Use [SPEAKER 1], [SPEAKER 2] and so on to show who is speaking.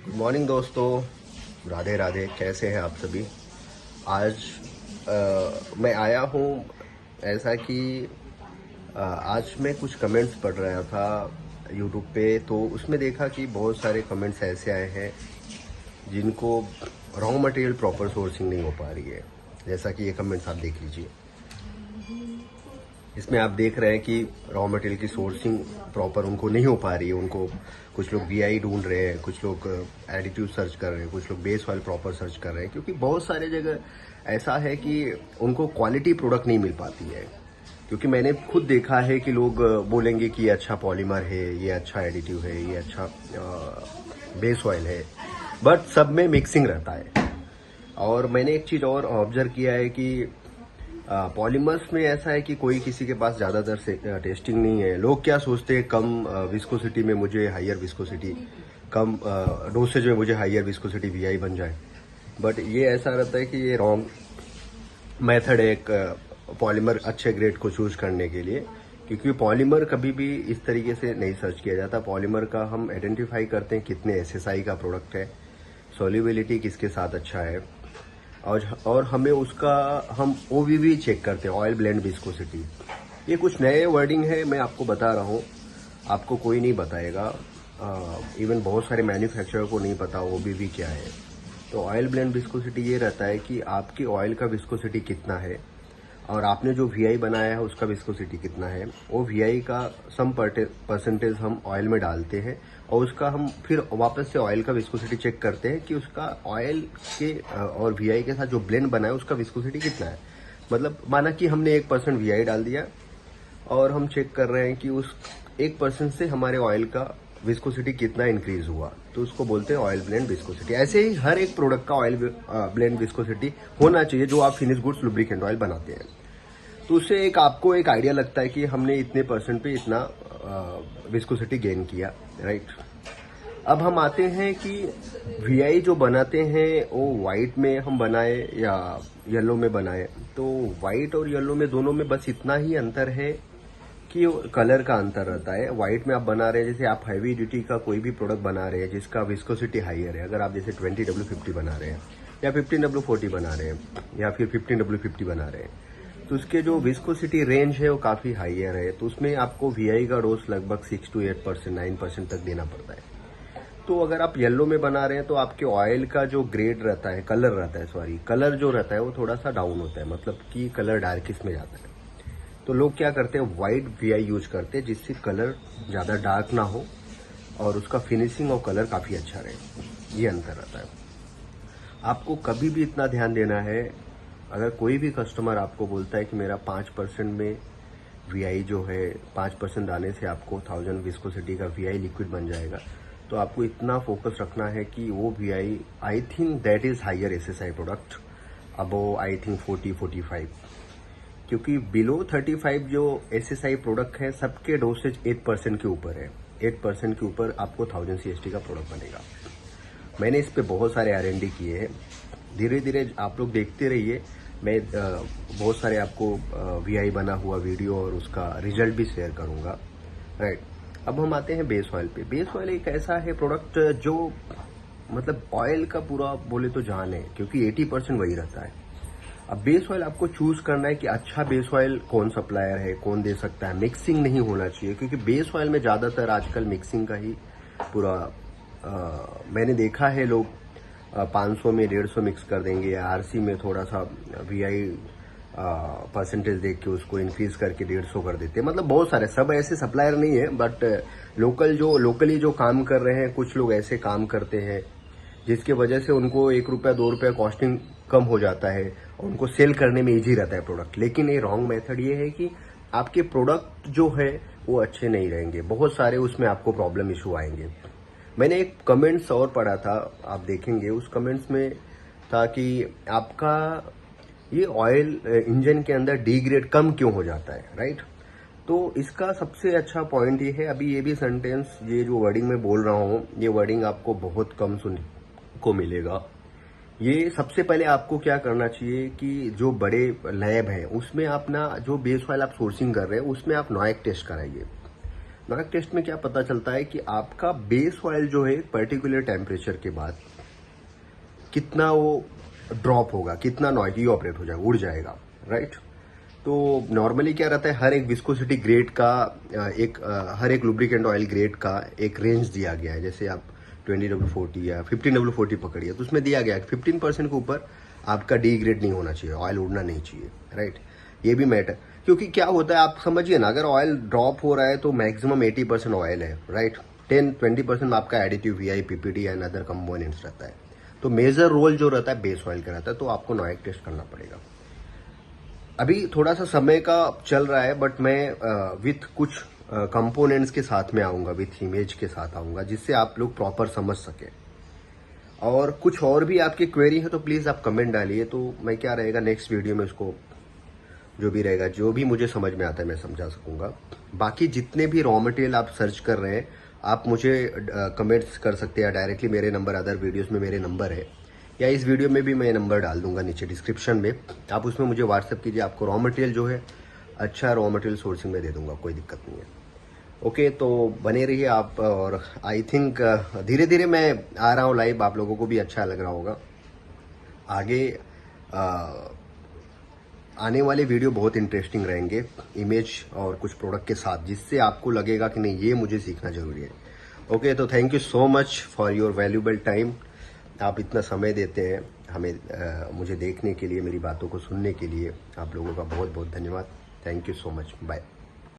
[SPEAKER 1] Good morning दोस्तों, राधे राधे। कैसे हैं आप सभी। आज मैं आया हूँ ऐसा कि आज मैं कुछ कमेंट्स पढ़ रहा था यूट्यूब पे, तो उसमें देखा कि बहुत सारे कमेंट्स ऐसे आए हैं जिनको रॉ मटेरियल प्रॉपर सोर्सिंग नहीं हो पा रही है। जैसा कि ये कमेंट्स आप देख लीजिए। इसमें आप देख रहे हैं कि रॉ मटेरियल की सोर्सिंग प्रॉपर उनको नहीं हो पा रही है। उनको कुछ लोग वीआई ढूंढ रहे हैं, कुछ लोग एडिटिव सर्च कर रहे हैं, कुछ लोग बेस ऑयल प्रॉपर सर्च कर रहे हैं, क्योंकि बहुत सारे जगह ऐसा है कि उनको क्वालिटी प्रोडक्ट नहीं मिल पाती है। क्योंकि मैंने खुद देखा है कि लोग बोलेंगे कि ये अच्छा पॉलीमर है, ये अच्छा एडिटिव है, ये अच्छा बेस ऑयल है, बट सब में मिक्सिंग रहता है। और मैंने एक चीज़ और ऑब्जर्व किया है कि पॉलीमर्स में ऐसा है कि कोई किसी के पास ज़्यादातर से टेस्टिंग नहीं है। लोग क्या सोचते हैं, कम विस्कोसिटी में मुझे हायर विस्कोसिटी, कम डोसेज में मुझे हायर विस्कोसिटी वीआई बन जाए। बट ये ऐसा रहता है कि ये रॉन्ग मेथड है एक पॉलीमर अच्छे ग्रेड को चूज करने के लिए। क्योंकि पॉलीमर कभी भी इस तरीके से नहीं सर्च किया जाता। पॉलीमर का हम आइडेंटिफाई करते हैं कितने एसएसआई का प्रोडक्ट है, सॉल्युबिलिटी किसके साथ अच्छा है, और हमें उसका हम ओवीवी चेक करते हैं, ऑयल ब्लेंड विस्कोसिटी। ये कुछ नए वर्डिंग है, मैं आपको बता रहा हूँ, आपको कोई नहीं बताएगा। इवन बहुत सारे मैन्युफैक्चरर को नहीं पता ओवीवी क्या है। तो ऑयल ब्लेंड विस्कोसिटी ये रहता है कि आपकी ऑयल का विस्कोसिटी कितना है और आपने जो वीआई बनाया है उसका विस्कोसिटी कितना है। वो वीआई का सम परसेंटेज हम ऑयल में डालते हैं और उसका हम फिर वापस से ऑयल का विस्कोसिटी चेक करते हैं कि उसका ऑयल के और वीआई के साथ जो ब्लेंड बना है उसका विस्कोसिटी कितना है। मतलब माना कि हमने 1% वीआई डाल दिया और हम चेक कर रहे हैं कि उस 1% से हमारे ऑयल का विस्कोसिटी कितना इंक्रीज हुआ, तो उसको बोलते हैं ऑयल ब्लेंड विस्कोसिटी। ऐसे ही हर एक प्रोडक्ट का ऑयल ब्लेंड विस्कोसिटी होना चाहिए जो आप फिनिश गुड्स लुब्रिकेंट ऑयल बनाते हैं। तो उससे एक आपको एक आइडिया लगता है कि हमने इतने परसेंट पे इतना विस्कोसिटी गेन किया, राइट। अब हम आते हैं कि वीआई जो बनाते हैं वो वाइट में हम बनाए या येलो में बनाए। तो वाइट और येलो में दोनों में बस इतना ही अंतर है कि कलर का अंतर रहता है। व्हाइट में आप बना रहे हैं, जैसे आप हैवी ड्यूटी का कोई भी प्रोडक्ट बना रहे हैं जिसका विस्कोसिटी हाइयर है, अगर आप जैसे 20W50 बना रहे हैं या 15W40 बना रहे हैं या फिर 15W50 बना रहे हैं, तो उसके जो विस्कोसिटी रेंज है वो काफ़ी हाइयर है। तो उसमें आपको वीआई का डोज लगभग 6 to 8%, 9% तक देना पड़ता है। तो अगर आप येलो में बना रहे हैं तो आपके ऑयल का जो ग्रेड रहता है, कलर जो रहता है वो थोड़ा सा डाउन होता है, मतलब कि कलर डार्किश में जाता है। तो लोग क्या करते हैं, वाइट वीआई यूज करते हैं जिससे कलर ज़्यादा डार्क ना हो और उसका फिनिशिंग और कलर काफ़ी अच्छा रहे। ये अंतर रहता है। आपको कभी भी इतना ध्यान देना है, अगर कोई भी कस्टमर आपको बोलता है कि मेरा 5% में वीआई जो है 5% डालने से आपको 1000 विस्कोसिटी का वीआई लिक्विड बन जाएगा, तो आपको इतना फोकस रखना है कि वो VI, I think that is higher SSI product, above I think 40-45। क्योंकि बिलो 35 जो एसएसआई प्रोडक्ट है सबके डोसेज 8% के ऊपर है। 8% के ऊपर आपको 1000 सीएसटी का प्रोडक्ट बनेगा। मैंने इस पे बहुत सारे R&D किए हैं। धीरे धीरे आप लोग देखते रहिए, मैं बहुत सारे आपको वीआई बना हुआ वीडियो और उसका रिजल्ट भी शेयर करूंगा, राइट। अब हम आते हैं बेस ऑयल पे। बेस ऑयल एक ऐसा है प्रोडक्ट जो मतलब ऑयल का पूरा बोले तो जान है, क्योंकि 80% वही रहता है। अब बेस ऑयल आपको चूज करना है कि अच्छा बेस ऑयल कौन सप्लायर है, कौन दे सकता है। मिक्सिंग नहीं होना चाहिए, क्योंकि बेस ऑयल में ज्यादातर आजकल मिक्सिंग का ही पूरा मैंने देखा है। लोग 500 में 150 मिक्स कर देंगे, आरसी में थोड़ा सा वीआई परसेंटेज देख के उसको इंक्रीज करके 150 कर देते हैं। मतलब बहुत सारे, सब ऐसे सप्लायर नहीं है, बट लोकली जो काम कर रहे हैं, कुछ लोग ऐसे काम करते हैं जिसके वजह से उनको 1 रुपया 2 रुपया कॉस्टिंग कम हो जाता है और उनको सेल करने में इजी रहता है प्रोडक्ट। लेकिन ये रॉन्ग मेथड ये है कि आपके प्रोडक्ट जो है वो अच्छे नहीं रहेंगे, बहुत सारे उसमें आपको प्रॉब्लम इशू आएंगे। मैंने एक कमेंट्स और पढ़ा था, आप देखेंगे उस कमेंट्स में था कि आपका ये ऑयल इंजन के अंदर डिग्रेड कम क्यों हो जाता है, राइट। तो इसका सबसे अच्छा पॉइंट ये है, अभी ये भी सेंटेंस, ये जो वर्डिंग मैं बोल रहा हूँ, ये वर्डिंग आपको बहुत कम सुनने को मिलेगा। ये सबसे पहले आपको क्या करना चाहिए कि जो बड़े लैब हैं उसमें अपना जो बेस ऑयल आप सोर्सिंग कर रहे हैं उसमें आप नॉएक टेस्ट कराइए। नॉक टेस्ट में क्या पता चलता है कि आपका बेस ऑयल जो है पर्टिकुलर टेम्परेचर के बाद कितना वो ड्रॉप होगा, कितना नॉइज ऑपरेट हो जाएगा, उड़ जाएगा, राइट। तो नॉर्मली क्या रहता है, हर एक विस्कोसिटी ग्रेड का हर एक लुब्रिकेंट ऑयल ग्रेड का एक रेंज दिया गया है। जैसे आप 20W40 या 15W40 पकड़िए तो उसमें दिया गया है 15% के ऊपर आपका डी ग्रेड नहीं होना चाहिए, ऑयल उड़ना नहीं चाहिए, राइट। ये भी मैटर, क्योंकि क्या होता है आप समझिए ना, अगर ऑयल ड्रॉप हो रहा है तो मैक्सिमम 80% ऑयल है, राइट। 10-20% में आपका additive VI, PPT and other components रहता है। तो मेजर रोल जो रहता है बेस ऑयल का रहता है, तो आपको नॉइक टेस्ट करना पड़ेगा। अभी थोड़ा सा समय का चल रहा है, बट मैं विथ कुछ कंपोनेंट्स के साथ में आऊंगा, विथ इमेज के साथ आऊंगा, जिससे आप लोग प्रॉपर समझ सके। और कुछ और भी आपकी क्वेरी है तो प्लीज आप कमेंट डालिए, तो मैं क्या रहेगा नेक्स्ट वीडियो में उसको जो भी रहेगा, जो भी मुझे समझ में आता है मैं समझा सकूंगा। बाकी जितने भी रॉ मटेरियल आप सर्च कर रहे हैं, आप मुझे कमेंट्स कर सकते हैं डायरेक्टली, मेरे नंबर अदर वीडियोस में मेरे नंबर है, या इस वीडियो में भी मैं नंबर डाल दूंगा नीचे डिस्क्रिप्शन में। आप उसमें मुझे व्हाट्सएप कीजिए, आपको रॉ मटेरियल जो है अच्छा रॉ मटेरियल सोर्सिंग में दे दूंगा, कोई दिक्कत नहीं है। ओके, तो बने रहिए आप। और आई थिंक धीरे धीरे मैं आ रहा हूँ लाइव, आप लोगों को भी अच्छा लग रहा होगा। आगे आने वाले वीडियो बहुत इंटरेस्टिंग रहेंगे, इमेज और कुछ प्रोडक्ट के साथ, जिससे आपको लगेगा कि नहीं ये मुझे सीखना जरूरी है। ओके, तो thank you so much for your valuable time. आप इतना समय देते हैं हमें, मुझे देखने के लिए, मेरी बातों को सुनने के लिए। आप लोगों का बहुत बहुत धन्यवाद। Thank you so much. Bye.